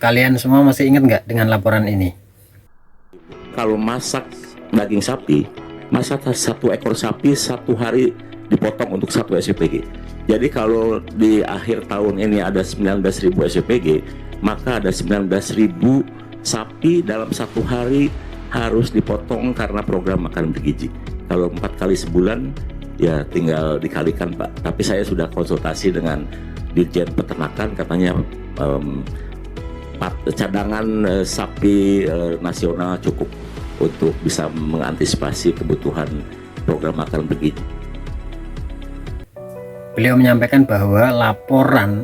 Kalian semua masih ingat nggak dengan laporan ini? Kalau masak daging sapi, masak satu ekor sapi satu hari dipotong untuk satu SPG. Jadi kalau di akhir tahun ini ada 19.000 SPG, maka ada 19.000 sapi dalam satu hari harus dipotong karena program makan bergizi. Kalau 4 kali sebulan, ya tinggal dikalikan Pak. Tapi saya sudah konsultasi dengan Dirjen Peternakan, katanya cadangan sapi nasional cukup untuk bisa mengantisipasi kebutuhan program makan bergizi. Beliau menyampaikan bahwa laporan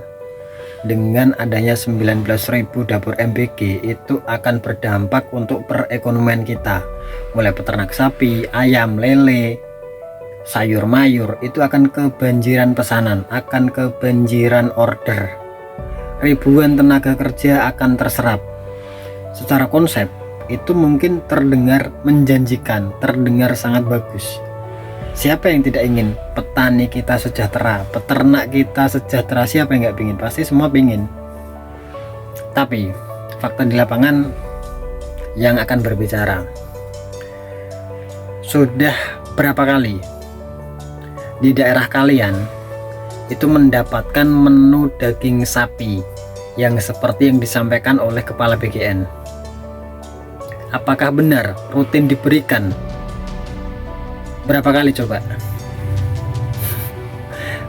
dengan adanya 19.000 dapur MBG itu akan berdampak untuk perekonomian kita, mulai peternak sapi, ayam, lele, sayur mayur, itu akan kebanjiran pesanan, akan kebanjiran order. Ribuan tenaga kerja akan terserap. Secara konsep itu mungkin terdengar menjanjikan, terdengar sangat bagus. Siapa yang tidak ingin petani kita sejahtera, peternak kita sejahtera? Siapa yang nggak ingin? Pasti semua ingin. Tapi fakta di lapangan yang akan berbicara. Sudah berapa kali di daerah kalian itu mendapatkan menu daging sapi yang seperti yang disampaikan oleh Kepala BGN? Apakah benar rutin diberikan? Berapa kali coba?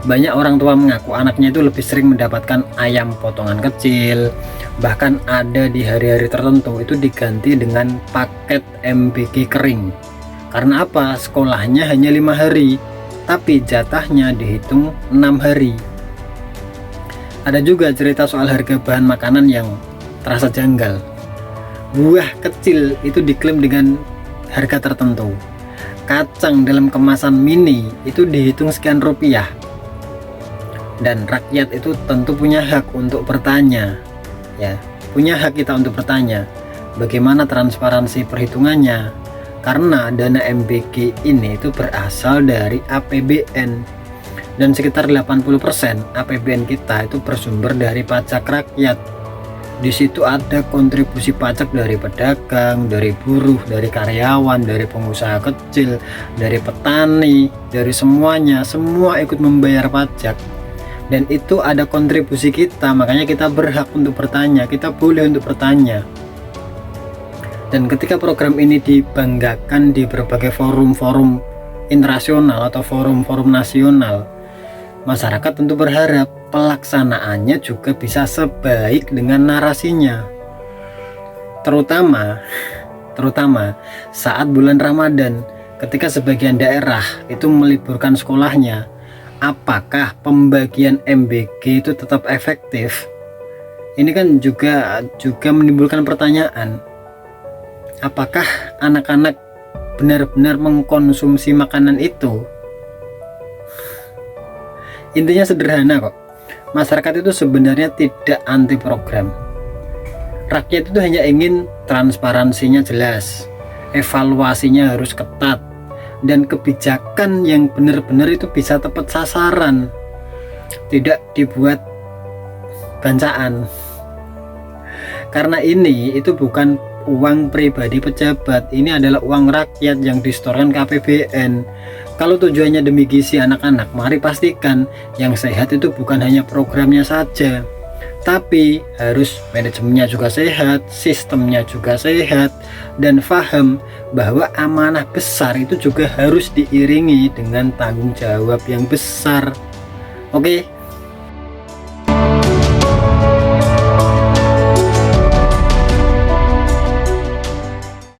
Banyak orang tua mengaku anaknya itu lebih sering mendapatkan ayam potongan kecil, bahkan ada di hari-hari tertentu itu diganti dengan paket MBG kering. Karena apa? Sekolahnya hanya 5 hari, tapi jatahnya dihitung 6 hari. Ada juga cerita soal harga bahan makanan yang terasa janggal. Buah kecil itu diklaim dengan harga tertentu. Kacang dalam kemasan mini itu dihitung sekian rupiah. Dan rakyat itu tentu punya hak untuk bertanya, ya, punya hak kita untuk bertanya bagaimana transparansi perhitungannya, karena dana MBG ini itu berasal dari APBN dan sekitar 80% APBN kita itu bersumber dari pajak rakyat. Di situ ada kontribusi pajak dari pedagang, dari buruh, dari karyawan, dari pengusaha kecil, dari petani, dari semuanya, semua ikut membayar pajak. Dan itu ada kontribusi kita, makanya kita berhak untuk bertanya, kita boleh untuk bertanya. Dan ketika program ini dibanggakan di berbagai forum-forum internasional atau forum-forum nasional, masyarakat tentu berharap pelaksanaannya juga bisa sebaik dengan narasinya. Terutama saat bulan Ramadan, ketika sebagian daerah itu meliburkan sekolahnya, apakah pembagian MBG itu tetap efektif? Ini kan juga menimbulkan pertanyaan. Apakah anak-anak benar-benar mengkonsumsi makanan itu? Intinya sederhana kok. Masyarakat itu sebenarnya tidak anti program. Rakyat itu hanya ingin transparansinya jelas, evaluasinya harus ketat, dan kebijakan yang benar-benar itu bisa tepat sasaran, tidak dibuat bancaan. Karena ini itu bukan uang pribadi pejabat, ini adalah uang rakyat yang disetorkan ke APBN. Kalau tujuannya demi gizi anak-anak, mari pastikan yang sehat itu bukan hanya programnya saja, tapi harus manajemennya juga sehat, sistemnya juga sehat, dan paham bahwa amanah besar itu juga harus diiringi dengan tanggung jawab yang besar. Oke,